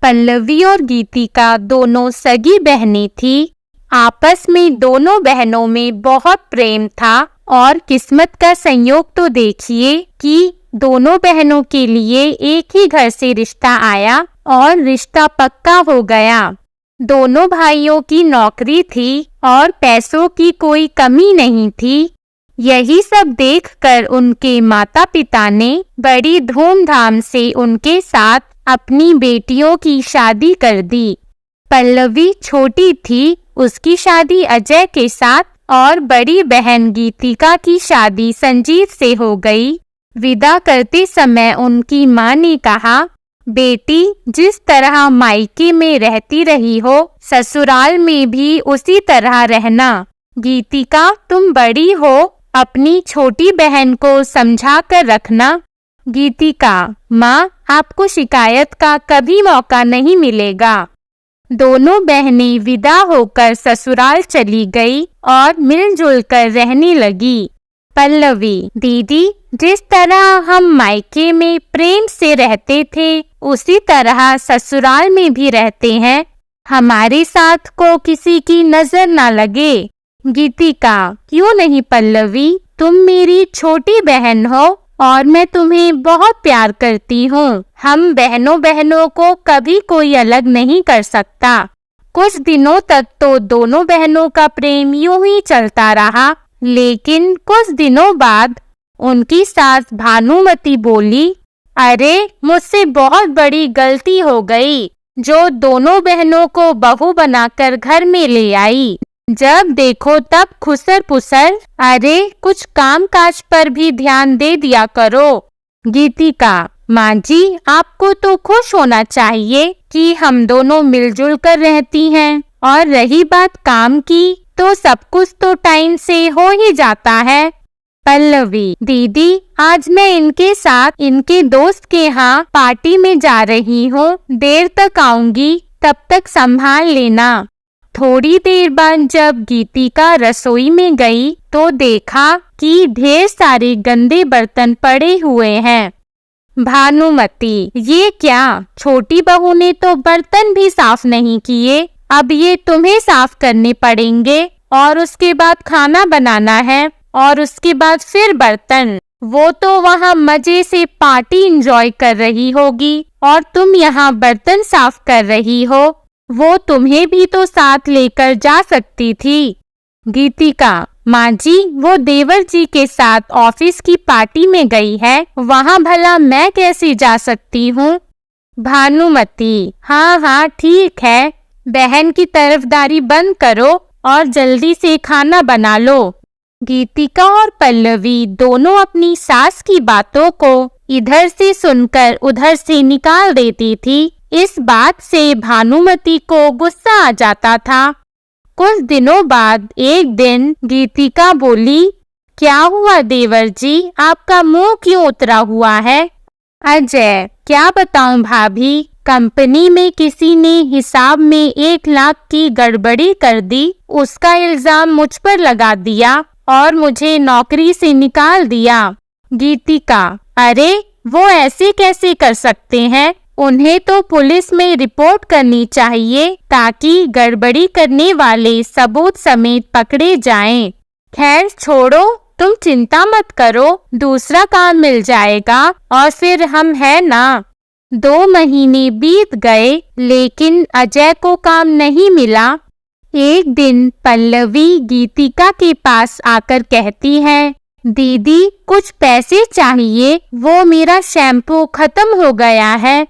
पल्लवी और गीतिका दोनों सगी बहनें थीं। आपस में दोनों बहनों में बहुत प्रेम था और किस्मत का संयोग तो देखिए कि दोनों बहनों के लिए एक ही घर से रिश्ता आया और रिश्ता पक्का हो गया। दोनों भाइयों की नौकरी थी और पैसों की कोई कमी नहीं थी। यही सब देखकर उनके माता-पिता ने बड़ी धूमधाम से उनके साथ अपनी बेटियों की शादी कर दी। पल्लवी छोटी थी, उसकी शादी अजय के साथ और बड़ी बहन गीतिका की शादी संजीत से हो गई। विदा करते समय उनकी माँ ने कहा, बेटी, जिस तरह मायके में रहती रही हो, ससुराल में भी उसी तरह रहना। गीतिका, तुम बड़ी हो, अपनी छोटी बहन को समझा कर रखना। गीतिका, माँ, आपको शिकायत का कभी मौका नहीं मिलेगा। दोनों बहनें विदा होकर ससुराल चली गई और मिलजुल कर रहने लगी। पल्लवी, दीदी, जिस तरह हम मायके में प्रेम से रहते थे, उसी तरह ससुराल में भी रहते हैं। हमारे साथ को किसी की नजर ना लगे। गीतिका, क्यों नहीं पल्लवी, तुम मेरी छोटी बहन हो और मैं तुम्हें बहुत प्यार करती हूँ। हम बहनों बहनों को कभी कोई अलग नहीं कर सकता। कुछ दिनों तक तो दोनों बहनों का प्रेम यूं ही चलता रहा, लेकिन कुछ दिनों बाद उनकी सास भानुमती बोली, अरे, मुझसे बहुत बड़ी गलती हो गई जो दोनों बहनों को बहू बनाकर घर में ले आई। जब देखो तब खुसर पुसर। अरे, कुछ काम काज पर भी ध्यान दे दिया करो। गीतिका, माँ जी, आपको तो खुश होना चाहिए कि हम दोनों मिलजुल कर रहती हैं। और रही बात काम की, तो सब कुछ तो टाइम से हो ही जाता है। पल्लवी, दीदी, आज मैं इनके साथ इनके दोस्त के यहाँ पार्टी में जा रही हूँ। देर तक आऊंगी, तब तक संभाल लेना। थोड़ी देर बाद जब गीतिका रसोई में गई तो देखा कि ढेर सारे गंदे बर्तन पड़े हुए हैं। भानुमती, ये क्या? छोटी बहू ने तो बर्तन भी साफ नहीं किए, अब ये तुम्हें साफ करने पड़ेंगे और उसके बाद खाना बनाना है और उसके बाद फिर बर्तन। वो तो वहाँ मजे से पार्टी एंजॉय कर रही होगी और तुम यहाँ बर्तन साफ कर रही हो। वो तुम्हें भी तो साथ लेकर जा सकती थी। गीतिका, माँ जी, वो देवर जी के साथ ऑफिस की पार्टी में गई है, वहाँ भला मैं कैसे जा सकती हूँ? भानुमती, हाँ हाँ ठीक है, बहन की तरफदारी बंद करो और जल्दी से खाना बना लो। गीतिका और पल्लवी दोनों अपनी सास की बातों को इधर से सुनकर उधर से निकाल देती थी। इस बात से भानुमती को गुस्सा आ जाता था। कुछ दिनों बाद एक दिन गीतिका बोली, क्या हुआ देवर जी, आपका मुंह क्यों उतरा हुआ है? अजय, क्या बताऊं भाभी, कंपनी में किसी ने हिसाब में 1 लाख की गड़बड़ी कर दी। उसका इल्जाम मुझ पर लगा दिया और मुझे नौकरी से निकाल दिया। गीतिका, अरे, वो ऐसे कैसे कर सकते हैं? उन्हें तो पुलिस में रिपोर्ट करनी चाहिए ताकि गड़बड़ी करने वाले सबूत समेत पकड़े जाएं। खैर छोड़ो, तुम चिंता मत करो, दूसरा काम मिल जाएगा और फिर हम है ना। 2 महीने बीत गए लेकिन अजय को काम नहीं मिला। एक दिन पल्लवी गीतिका के पास आकर कहती है, दीदी, कुछ पैसे चाहिए, वो मेरा शैम्पू खत्म हो गया है।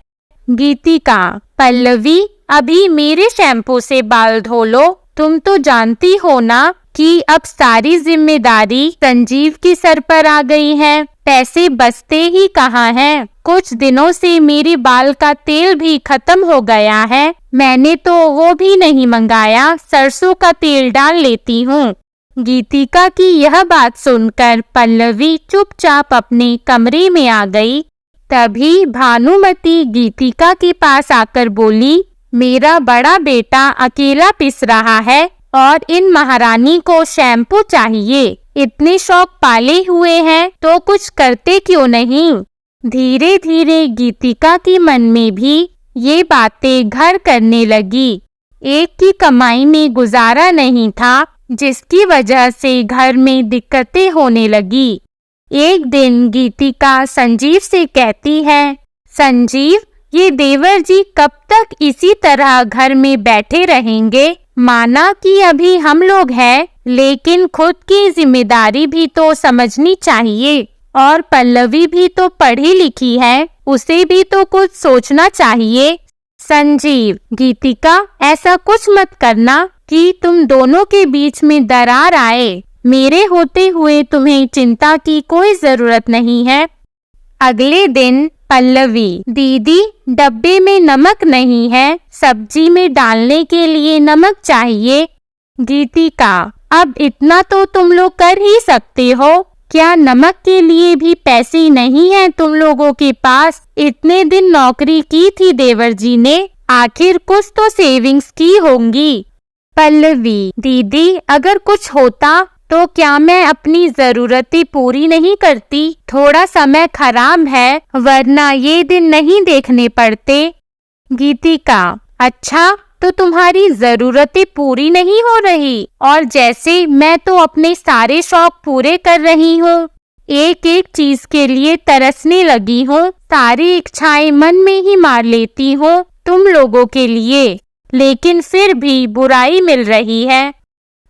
गीतिका, पल्लवी, अभी मेरे शैम्पू से बाल धो लो। तुम तो जानती हो ना कि अब सारी जिम्मेदारी संजीव के सर पर आ गई है। पैसे बचते ही कहाँ हैं। कुछ दिनों से मेरे बाल का तेल भी खत्म हो गया है, मैंने तो वो भी नहीं मंगाया, सरसों का तेल डाल लेती हूँ। गीतिका की यह बात सुनकर पल्लवी चुपचाप अपने कमरे में आ गई। तभी भानुमती गीतिका के पास आकर बोली, मेरा बड़ा बेटा अकेला पिस रहा है और इन महारानी को शैम्पू चाहिए। इतने शौक पाले हुए हैं तो कुछ करते क्यों नहीं? धीरे धीरे गीतिका के मन में भी ये बातें घर करने लगी। एक की कमाई में गुजारा नहीं था, जिसकी वजह से घर में दिक्कतें होने लगी। एक दिन गीतिका संजीव से कहती है, संजीव, ये देवर जी कब तक इसी तरह घर में बैठे रहेंगे? माना कि अभी हम लोग हैं, लेकिन खुद की जिम्मेदारी भी तो समझनी चाहिए। और पल्लवी भी तो पढ़ी लिखी है, उसे भी तो कुछ सोचना चाहिए। संजीव, गीतिका, ऐसा कुछ मत करना कि तुम दोनों के बीच में दरार आए। मेरे होते हुए तुम्हें चिंता की कोई जरूरत नहीं है। अगले दिन पल्लवी, दीदी, डब्बे में नमक नहीं है, सब्जी में डालने के लिए नमक चाहिए। गीतिका, अब इतना तो तुम लोग कर ही सकते हो। क्या नमक के लिए भी पैसे नहीं हैं तुम लोगों के पास? इतने दिन नौकरी की थी देवर जी ने, आखिर कुछ तो सेविंग्स की होंगी। पल्लवी, दीदी, अगर कुछ होता तो क्या मैं अपनी जरूरतें पूरी नहीं करती? थोड़ा समय खराब है, वरना ये दिन नहीं देखने पड़ते। गीतिका, अच्छा, तो तुम्हारी जरूरतें पूरी नहीं हो रही, और जैसे मैं तो अपने सारे शौक पूरे कर रही हूँ। एक एक चीज के लिए तरसने लगी हूँ, सारी इच्छाएं मन में ही मार लेती हूँ तुम लोगों के लिए, लेकिन फिर भी बुराई मिल रही है।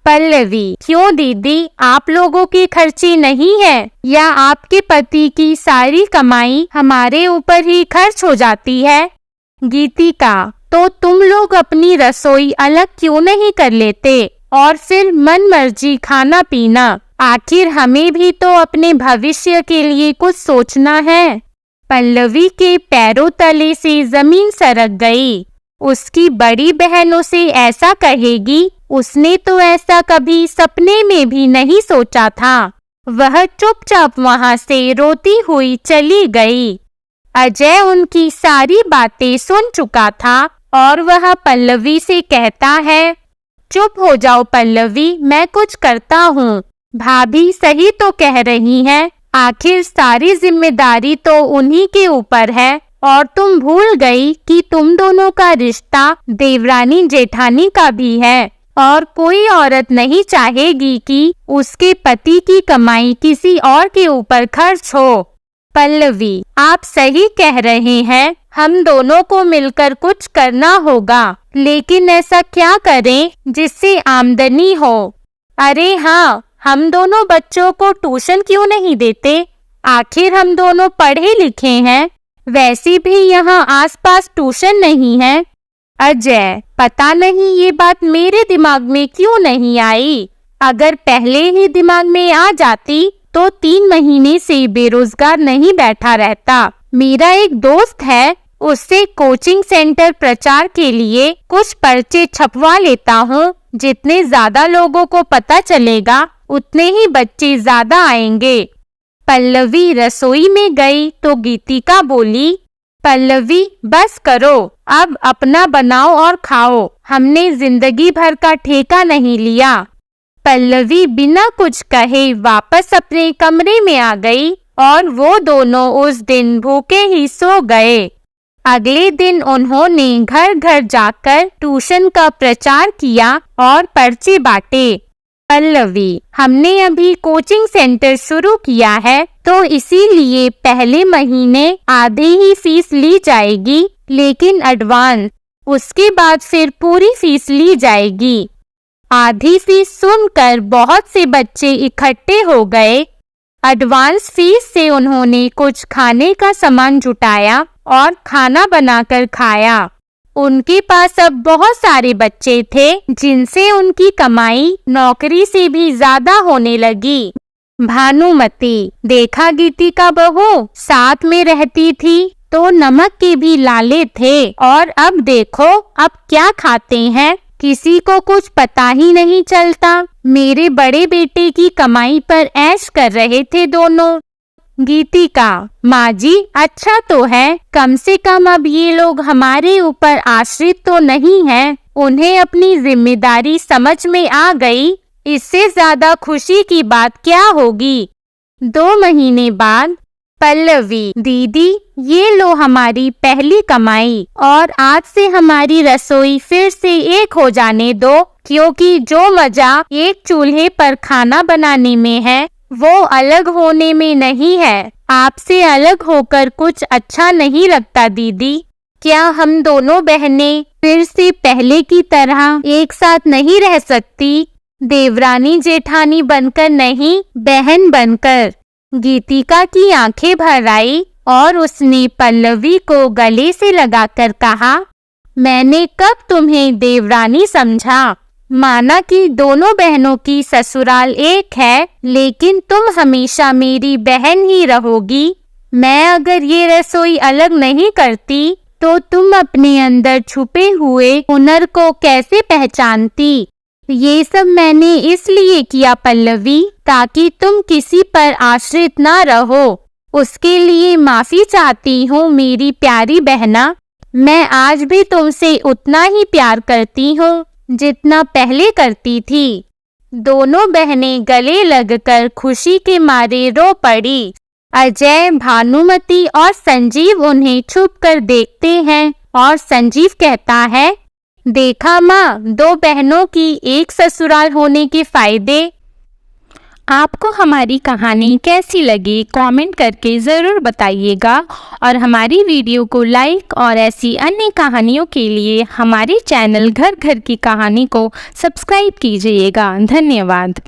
पल्लवी, क्यों दीदी, आप लोगों के खर्चे नहीं है, या आपके पति की सारी कमाई हमारे ऊपर ही खर्च हो जाती है? गीतिका, तो तुम लोग अपनी रसोई अलग क्यों नहीं कर लेते, और फिर मन मर्जी खाना पीना? आखिर हमें भी तो अपने भविष्य के लिए कुछ सोचना है। पल्लवी के पैरों तले से जमीन सरक गई। उसकी बड़ी बहन उसे ऐसा कहेगी, उसने तो ऐसा कभी सपने में भी नहीं सोचा था। वह चुपचाप वहां से रोती हुई चली गई। अजय उनकी सारी बातें सुन चुका था और वह पल्लवी से कहता है, चुप हो जाओ पल्लवी, मैं कुछ करता हूँ। भाभी सही तो कह रही हैं, आखिर सारी जिम्मेदारी तो उन्हीं के ऊपर है, और तुम भूल गई कि तुम दोनों का रिश्ता देवरानी जेठानी का भी है, और कोई औरत नहीं चाहेगी कि उसके पति की कमाई किसी और के ऊपर खर्च हो। पल्लवी, आप सही कह रहे हैं, हम दोनों को मिलकर कुछ करना होगा, लेकिन ऐसा क्या करें जिससे आमदनी हो? अरे हाँ, हम दोनों बच्चों को ट्यूशन क्यों नहीं देते? आखिर हम दोनों पढ़े लिखे हैं, वैसे भी यहाँ आसपास ट्यूशन नहीं है। अजय, पता नहीं ये बात मेरे दिमाग में क्यों नहीं आई। अगर पहले ही दिमाग में आ जाती तो 3 महीने से बेरोजगार नहीं बैठा रहता। मेरा एक दोस्त है, उससे कोचिंग सेंटर प्रचार के लिए कुछ पर्चे छपवा लेता हूँ। जितने ज्यादा लोगों को पता चलेगा, उतने ही बच्चे ज्यादा आएंगे। पल्लवी रसोई में गई तो गीतिका बोली, पल्लवी, बस करो, अब अपना बनाओ और खाओ, हमने जिंदगी भर का ठेका नहीं लिया। पल्लवी बिना कुछ कहे वापस अपने कमरे में आ गई और वो दोनों उस दिन भूखे ही सो गए। अगले दिन उन्होंने घर घर जाकर ट्यूशन का प्रचार किया और पर्चे बांटे। पल्लवी, हमने अभी कोचिंग सेंटर शुरू किया है, तो इसीलिए पहले महीने आधी ही फीस ली जाएगी, लेकिन एडवांस। उसके बाद फिर पूरी फीस ली जाएगी। आधी फीस सुनकर बहुत से बच्चे इकट्ठे हो गए। एडवांस फीस से उन्होंने कुछ खाने का सामान जुटाया और खाना बनाकर खाया। उनके पास अब बहुत सारे बच्चे थे, जिनसे उनकी कमाई नौकरी से भी ज्यादा होने लगी। भानुमती, देखा गीतिका बहू, साथ में रहती थी तो नमक के भी लाले थे, और अब देखो अब क्या खाते हैं, किसी को कुछ पता ही नहीं चलता। मेरे बड़े बेटे की कमाई पर ऐश कर रहे थे दोनों। गीतिका, माँ जी, अच्छा तो है, कम से कम अब ये लोग हमारे ऊपर आश्रित तो नहीं हैं, उन्हें अपनी जिम्मेदारी समझ में आ गई। इससे ज्यादा खुशी की बात क्या होगी। 2 महीने बाद पल्लवी, दीदी ये लो हमारी पहली कमाई, और आज से हमारी रसोई फिर से एक हो जाने दो, क्योंकि जो मजा एक चूल्हे पर खाना बनाने में है वो अलग होने में नहीं है। आपसे अलग होकर कुछ अच्छा नहीं लगता दीदी। क्या हम दोनों बहनें फिर से पहले की तरह एक साथ नहीं रह सकती? देवरानी जेठानी बनकर नहीं, बहन बनकर। गीतिका की आंखें भर आई और उसने पल्लवी को गले से लगाकर कहा, मैंने कब तुम्हें देवरानी समझा? माना कि दोनों बहनों की ससुराल एक है, लेकिन तुम हमेशा मेरी बहन ही रहोगी। मैं अगर ये रसोई अलग नहीं करती तो तुम अपने अंदर छुपे हुए हुनर को कैसे पहचानती? ये सब मैंने इसलिए किया पल्लवी, ताकि तुम किसी पर आश्रित ना रहो। उसके लिए माफी चाहती हूँ मेरी प्यारी बहना। मैं आज भी तुमसे उतना ही प्यार करती हूँ जितना पहले करती थी। दोनों बहनें गले लगकर खुशी के मारे रो पड़ी। अजय, भानुमति और संजीव उन्हें छुपकर देखते हैं और संजीव कहता है, देखा माँ, दो बहनों की एक ससुराल होने के फायदे। आपको हमारी कहानी कैसी लगी कमेंट करके ज़रूर बताइएगा, और हमारी वीडियो को लाइक और ऐसी अन्य कहानियों के लिए हमारे चैनल घर घर की कहानी को सब्सक्राइब कीजिएगा। धन्यवाद।